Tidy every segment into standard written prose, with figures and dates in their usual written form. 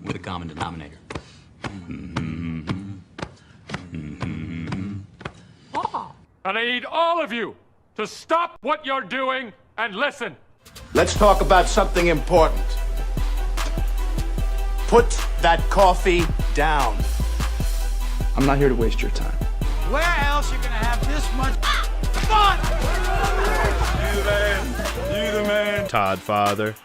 with a common denominator. And I need all of you to stop what you're doing and listen. Let's talk about something important. Put that coffee down. I'm not here to waste your time. Where else you gonna have this much fun? You the man. You the man. Todd Father.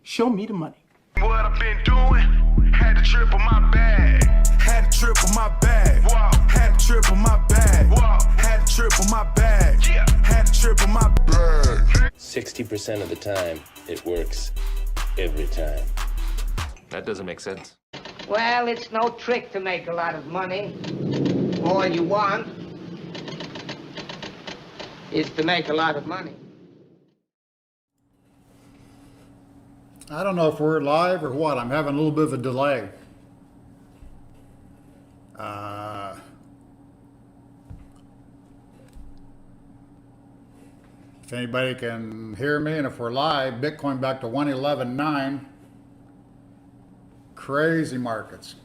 Show me the money. What I've been doing, had to triple my bag. Had to triple my bag. Wow. Had to triple my bag. Wow. Had to triple my bag. Yeah. Had to triple my bag. 60% of the time, it works every time. That doesn't make sense. Well, it's no trick to make a lot of money. All you want is to make a lot of money. I don't know if we're live or what. I'm having a little bit of a delay. If anybody can hear me, and if we're live, Bitcoin back to 111.9. Crazy markets.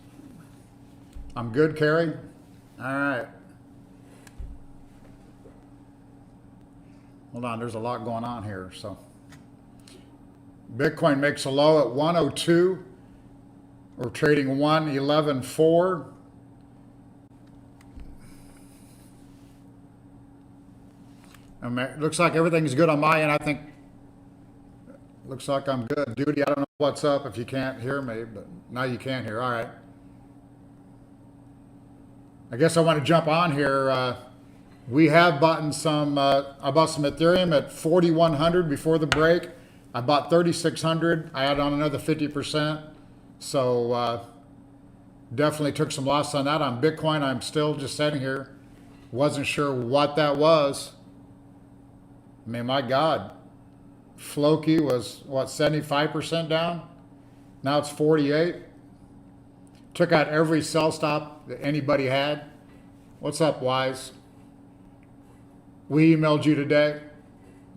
I'm good, Carrie? All right. Hold on, there's a lot going on here, so. Bitcoin makes a low at 102. We're trading 111.4. It looks like everything's good on my end. I think looks like I'm good. Duty, I don't know what's up if you can't hear me, but now you can hear. All right. I guess I want to jump on here. We have bought some, I bought some Ethereum at 4,100 before the break. I bought 3,600. I added on another 50%. So definitely took some loss on that. On Bitcoin, I'm still just sitting here. Wasn't sure what that was. I mean, my God. Floki was, what, 75% down? Now it's 48. Took out every sell stop that anybody had. What's up, Wise? We emailed you today.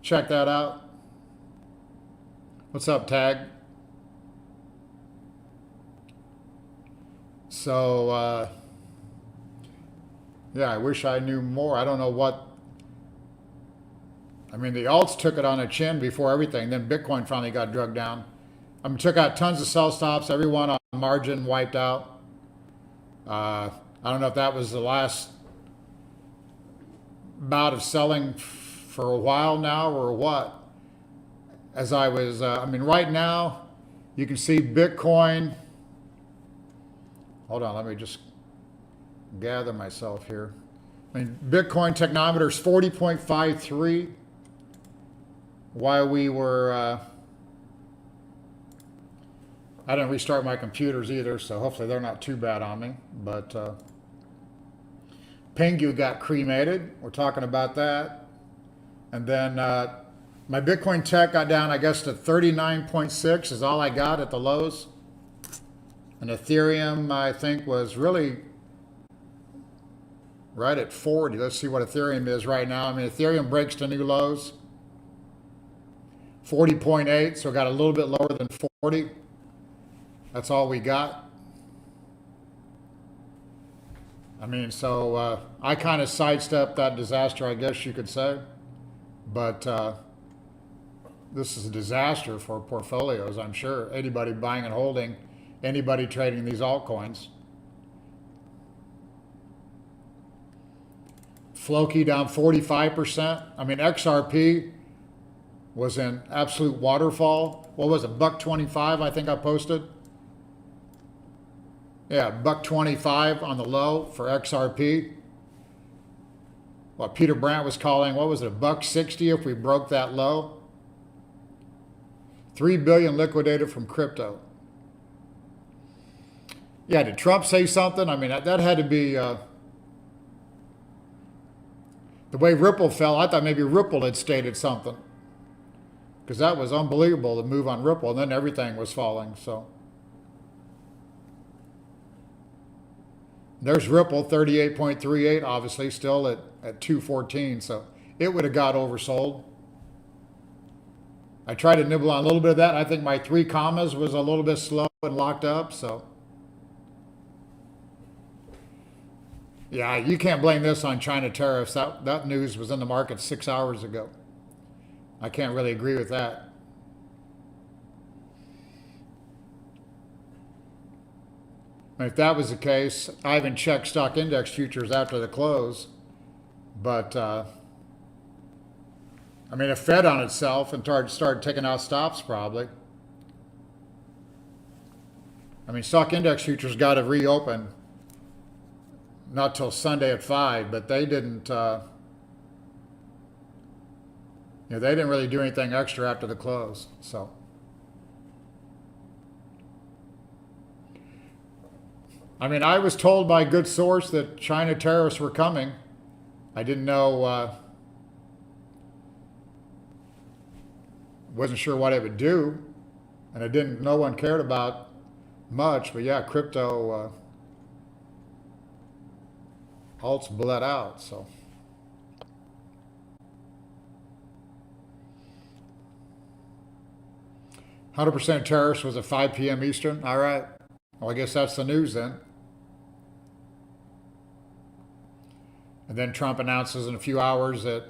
Check that out. What's up, Tag? So, yeah, I wish I knew more. I don't know what. I mean, the alts took it on a chin before everything. Then Bitcoin finally got drugged down. I mean, took out tons of sell stops. Everyone on margin wiped out. I don't know if that was the last bout of selling for a while now or what. As I was, I mean, right now, you can see Bitcoin. Hold on, let me just gather myself here. I mean, Bitcoin technometer is 40.53. While we were, I didn't restart my computers either, so hopefully they're not too bad on me. But Pengu got cremated. We're talking about that. And then my Bitcoin tech got down, I guess, to 39.6 is all I got at the lows. And Ethereum, I think, was really right at 40. Let's see what Ethereum is right now. I mean, Ethereum breaks to new lows. 40.8, so got a little bit lower than 40. That's all we got. I mean, so I kind of sidestepped that disaster, I guess you could say. But this is a disaster for portfolios, I'm sure. Anybody buying and holding, anybody trading these altcoins. Floki down 45%. I mean, XRP was in absolute waterfall. What was it, $1.25 I think I posted? Yeah, $1.25 on the low for XRP. What Peter Brandt was calling, what was it, $1.60 if we broke that low? 3 billion liquidated from crypto. Yeah, did Trump say something? I mean, that had to be, the way Ripple fell, I thought maybe Ripple had stated something. Because that was unbelievable, the move on Ripple, and then everything was falling, so. There's Ripple, 38.38, obviously, still at 214, so it would have got oversold. I tried to nibble on a little bit of that. I think my 3 commas was a little bit slow. and locked up, so. Yeah, you can't blame this on China tariffs. That news was in the market 6 hours ago. I can't really agree with that. And if that was the case, I haven't checked stock index futures after the close, but I mean, it fed on itself and started taking out stops probably. I mean, stock index futures got to reopen not till Sunday at 5, but they didn't. They didn't really do anything extra after the close. So, I mean, I was told by a good source that China tariffs were coming. I didn't know. Wasn't sure what it would do, and I didn't. No one cared about much, but yeah, crypto alts bled out. So. "100% tariffs was at 5 p.m. Eastern." All right. Well, I guess that's the news then. And then Trump announces in a few hours that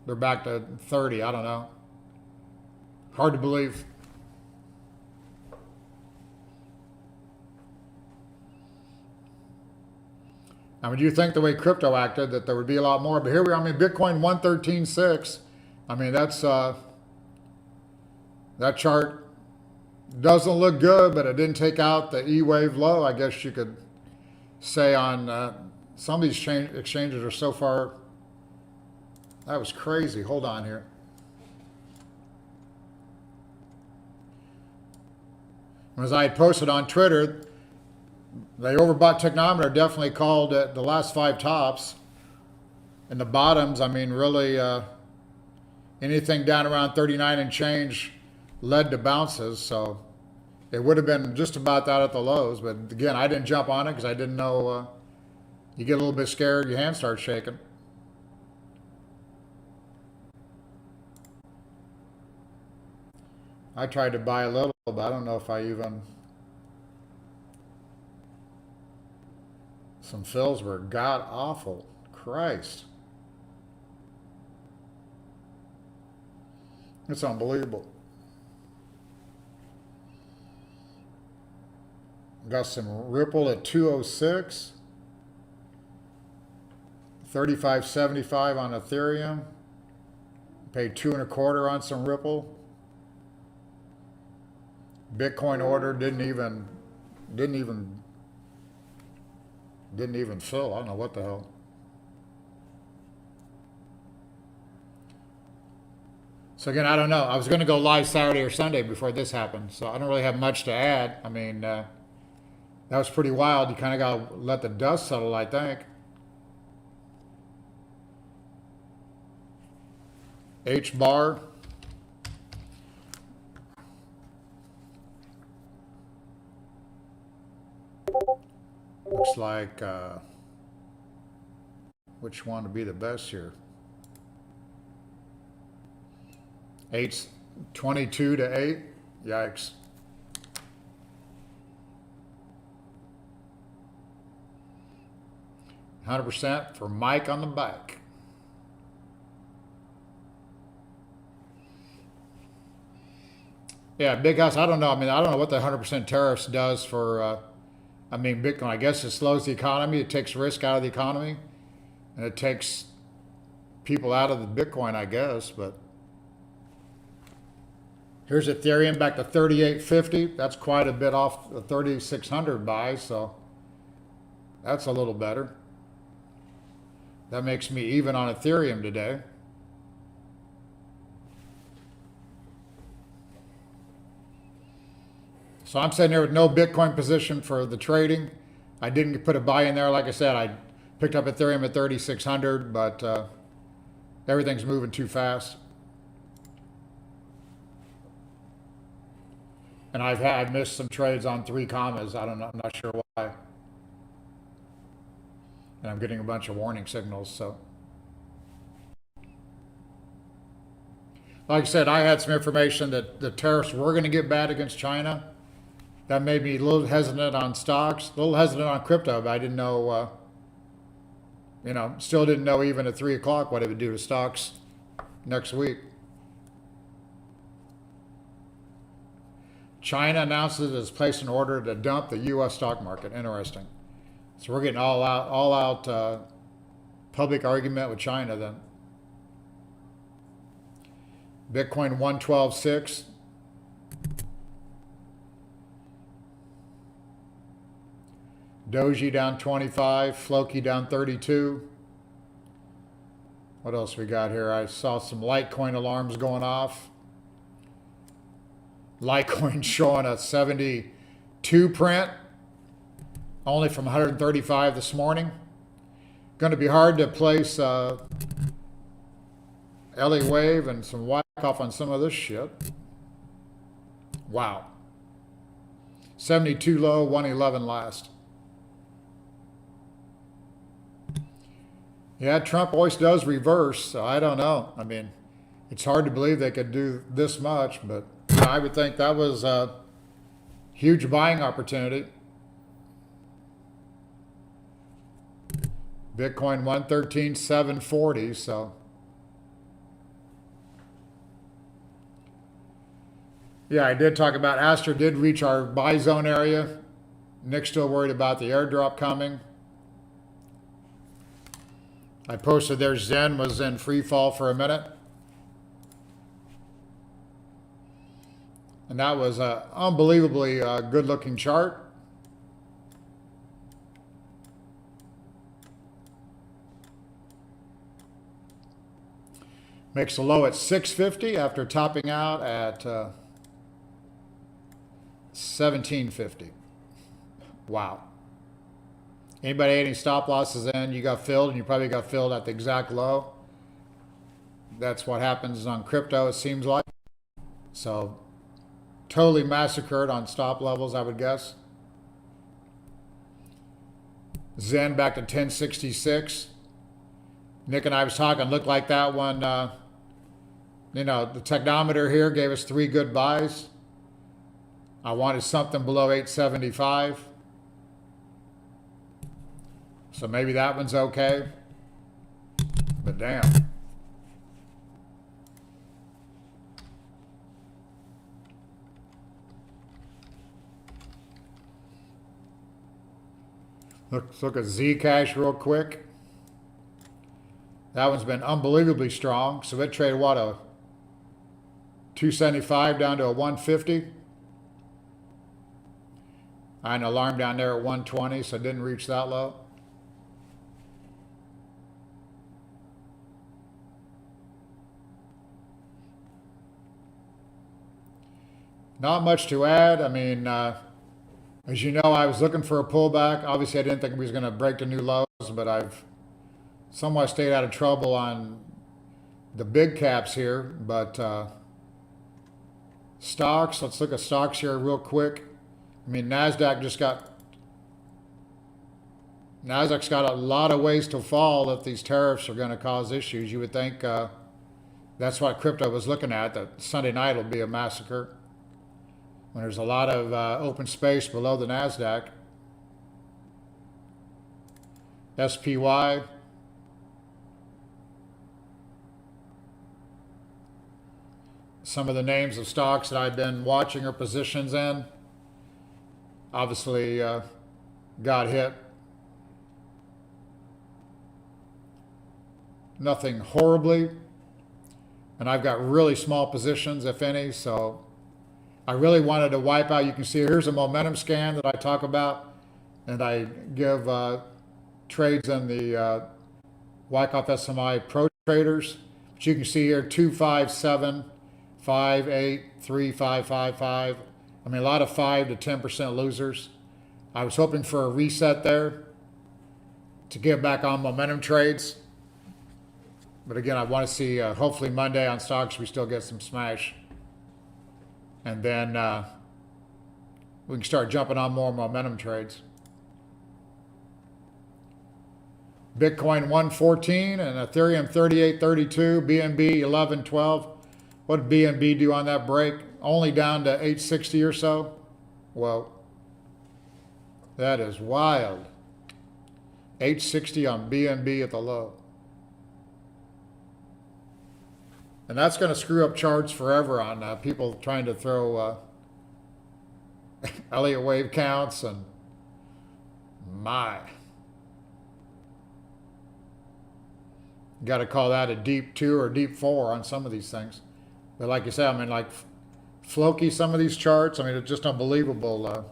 they're back to 30. I don't know. Hard to believe. I mean, do you think the way crypto acted that there would be a lot more? But here we are. I mean, Bitcoin 113.6. I mean, that's that chart doesn't look good, but it didn't take out the E-wave low, I guess you could say. On some of these exchanges are so far. That was crazy. Hold on here. As I had posted on Twitter, the overbought technometer definitely called at the last 5 tops. And the bottoms, I mean, really anything down around 39 and change led to bounces. So it would have been just about that at the lows. But again, I didn't jump on it because I didn't know. You get a little bit scared, your hand starts shaking. I tried to buy a little, but I don't know if I even. Some fills were god awful. Christ. It's unbelievable. Got some Ripple at 206. 35.75 on Ethereum. Paid 2 1/4 on some Ripple. Bitcoin order didn't even fill. I don't know what the hell. So again, I don't know. I was going to go live Saturday or Sunday before this happened, so I don't really have much to add. I mean, that was pretty wild. You kind of got to let the dust settle, I think. H bar. Looks like which one would be the best here? 8's 22 to 8. Yikes. $100% for Mike on the bike. Yeah, Big House, I don't know. I mean, I don't know what the 100% tariffs does for, I mean, Bitcoin. I guess it slows the economy. It takes risk out of the economy. And it takes people out of the Bitcoin, I guess. But here's Ethereum back to 38.50. That's quite a bit off the 3,600 buy, so that's a little better. That makes me even on Ethereum today. So I'm sitting there with no Bitcoin position for the trading. I didn't put a buy in there. Like I said, I picked up Ethereum at 3,600, but everything's moving too fast. And I've missed some trades on 3 commas. I don't know. I'm not sure why. And I'm getting a bunch of warning signals. So, like I said, I had some information that the tariffs were going to get bad against China. that made me a little hesitant on stocks, a little hesitant on crypto, but I didn't know, still didn't know even at 3 o'clock what it would do to stocks next week. China announces it's placed an order to dump the U.S. stock market. Interesting. So we're getting all out public argument with China then. Bitcoin 112.6. Doji down 25. Floki down 32. What else we got here? I saw some Litecoin alarms going off. Litecoin showing a 72 print, only from 135 this morning. Going to be hard to place LA Wave and some Wyckoff on some of this shit. Wow. 72 low, 111 last. Yeah, Trump always does reverse, so I don't know. I mean, it's hard to believe they could do this much, but I would think that was a huge buying opportunity. Bitcoin 113,740, so. Yeah, I did talk about Astra did reach our buy zone area. Nick's still worried about the airdrop coming. I posted there Zen was in free fall for a minute. And that was an unbelievably good looking chart. Makes a low at 650 after topping out at 1750. Wow. Anybody had any stop losses in, you got filled, and you probably got filled at the exact low. That's what happens on crypto, it seems like. So, totally massacred on stop levels, I would guess. Zen back to 1066. Nick and I was talking, looked like that one, the technometer here gave us 3 good buys. I wanted something below 875. So maybe that one's okay. But damn. Let's look at Zcash real quick. That one's been unbelievably strong. So it traded, what, a 275 down to a 150. I had an alarm down there at 120, so it didn't reach that low. Not much to add. I mean, as you know, I was looking for a pullback. Obviously, I didn't think we was going to break the new lows, but I've somewhat stayed out of trouble on the big caps here. But stocks, let's look at stocks here real quick. I mean, Nasdaq's got a lot of ways to fall if these tariffs are going to cause issues. You would think that's what crypto was looking at, that Sunday night will be a massacre when there's a lot of open space below the Nasdaq. SPY. Some of the names of stocks that I've been watching or positions in obviously got hit. Nothing horribly. And I've got really small positions, if any, so I really wanted to wipe out. You can see here's a momentum scan that I talk about, and I give trades in the Wyckoff SMI Pro Traders. But you can see here 2, 5, 7, 5, 8, 3, 5, 5, 5. I mean, a lot of 5 to 10% losers. I was hoping for a reset there to get back on momentum trades. But again, I want to see, hopefully Monday on stocks, we still get some smash. And then we can start jumping on more momentum trades. Bitcoin 114 and Ethereum 3832, BNB 1112. What did BNB do on that break? Only down to 860 or so. Well, That is wild. 860 on BNB at the low. And that's going to screw up charts forever on people trying to throw Elliott wave counts and my. Got to call that a deep 2 or deep 4 on some of these things. But like you said, I mean, like Floki, some of these charts, I mean, it's just unbelievable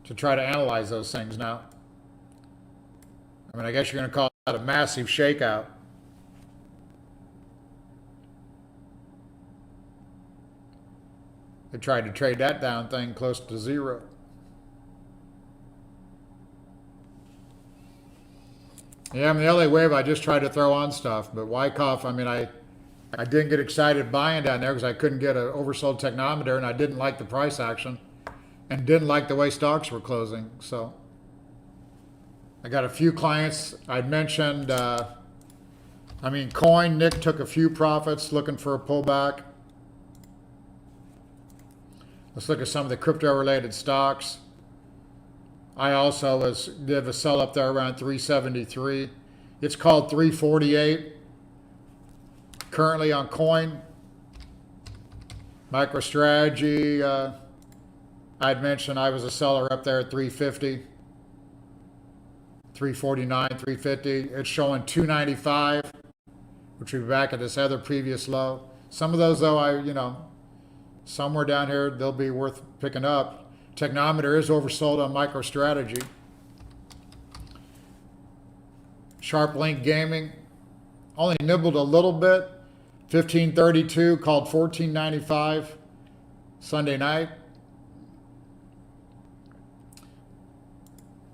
to try to analyze those things now. I mean, I guess you're going to call that a massive shakeout. They tried to trade that down thing close to zero. Yeah, I mean, the LA wave, I just tried to throw on stuff, but Wyckoff, I mean, I didn't get excited buying down there because I couldn't get an oversold technometer, and I didn't like the price action and didn't like the way stocks were closing. So I got a few clients. I'd mentioned, Coin, Nick took a few profits looking for a pullback. Let's look at some of the crypto-related stocks. I also did a sell up there around 373. It's called 348. Currently on Coin. MicroStrategy, I'd mentioned I was a seller up there at 350. 349, 350. It's showing 295, which will be back at this other previous low. Some of those, though, somewhere down here, they'll be worth picking up. Technometer is oversold on MicroStrategy. Sharp Link Gaming only nibbled a little bit. 1532 called 1495 Sunday night.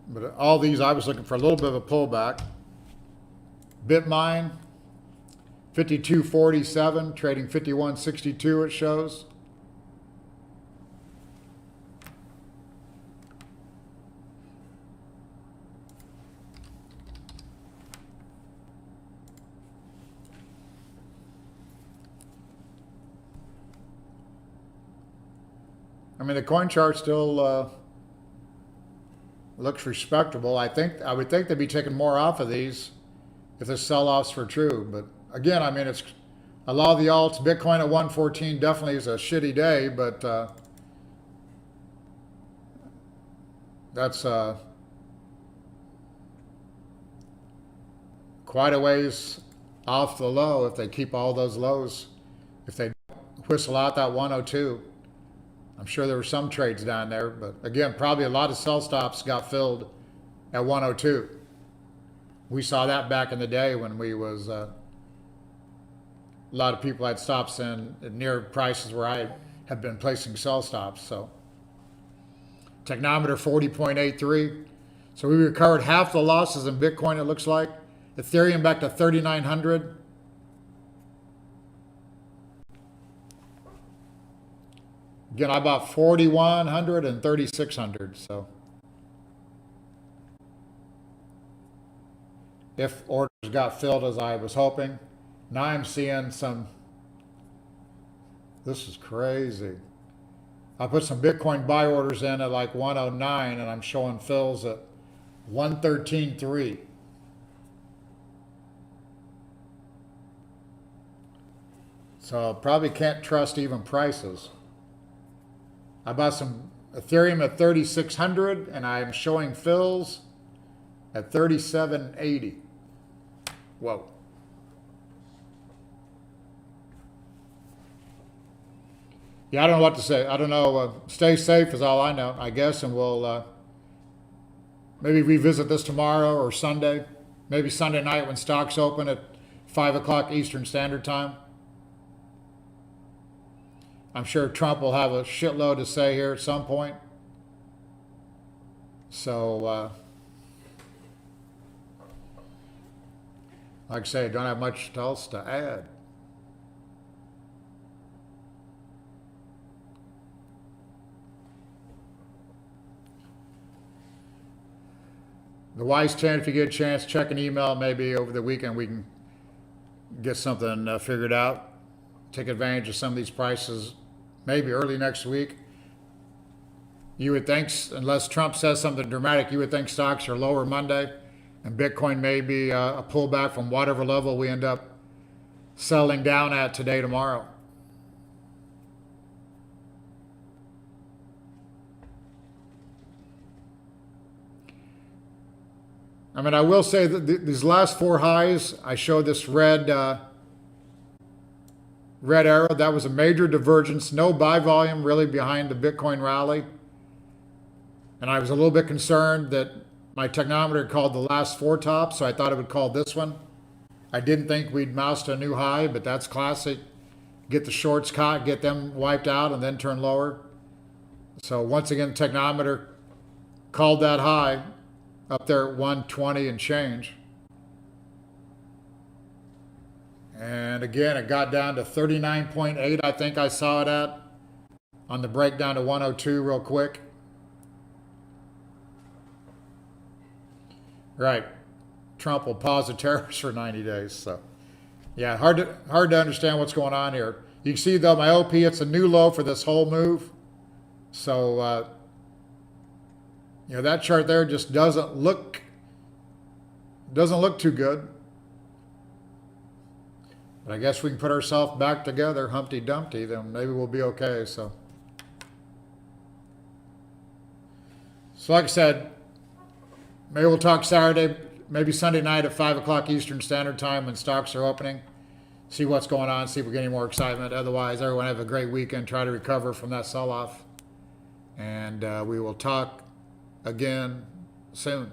But all these, I was looking for a little bit of a pullback. Bitmine 5247 trading 5162 it shows. I mean, the coin chart still looks respectable. I would think they'd be taking more off of these if the sell-offs were true. But again, I mean, it's a lot of the alts. Bitcoin at 114 definitely is a shitty day, but that's quite a ways off the low if they keep all those lows. If they whistle out that 102. I'm sure there were some trades down there, but again, probably a lot of sell stops got filled at 102. We saw that back in the day when we was, a lot of people had stops in near prices where I had been placing sell stops. So Technometer 40.83. So we recovered half the losses in Bitcoin, it looks like. Ethereum back to 3,900. Again, I bought 4,100 and 3,600, so if orders got filled as I was hoping. Now I'm seeing some, this is crazy. I put some Bitcoin buy orders in at like 109 and I'm showing fills at 113.3. So probably can't trust even prices. I bought some Ethereum at 3,600 and I'm showing fills at 3,780. Whoa. Yeah, I don't know what to say. I don't know. Stay safe is all I know, I guess, and we'll maybe revisit this tomorrow or Sunday. Maybe Sunday night when stocks open at 5 o'clock Eastern Standard Time. I'm sure Trump will have a shitload to say here at some point. So, like I say, I don't have much else to add. The Wise 10, if you get a chance, check an email. Maybe over the weekend we can get something figured out. Take advantage of some of these prices, maybe early next week. You would think, unless Trump says something dramatic, you would think stocks are lower Monday, and Bitcoin may be a pullback from whatever level we end up selling down at today, tomorrow. I mean, I will say that these last 4 highs, I showed this red arrow. That was a major divergence. No buy volume really behind the Bitcoin rally. And I was a little bit concerned that my technometer called the last 4 tops, so I thought it would call this one. I didn't think we'd mouse to a new high, but that's classic. Get the shorts caught, get them wiped out, and then turn lower. So once again, the technometer called that high up there at 120 and change. And again, it got down to 39.8, I think I saw it at, on the breakdown to 102 real quick. Right. Trump will pause the tariffs for 90 days. So, yeah, hard to understand what's going on here. You can see, though, my OP, it's a new low for this whole move. So, you know, that chart there just doesn't look too good. But I guess we can put ourselves back together, Humpty Dumpty, then maybe we'll be okay. So like I said, maybe we'll talk Saturday, maybe Sunday night at 5 o'clock Eastern Standard Time when stocks are opening. See what's going on, see if we get any more excitement. Otherwise, everyone have a great weekend. Try to recover from that sell-off. And we will talk again soon.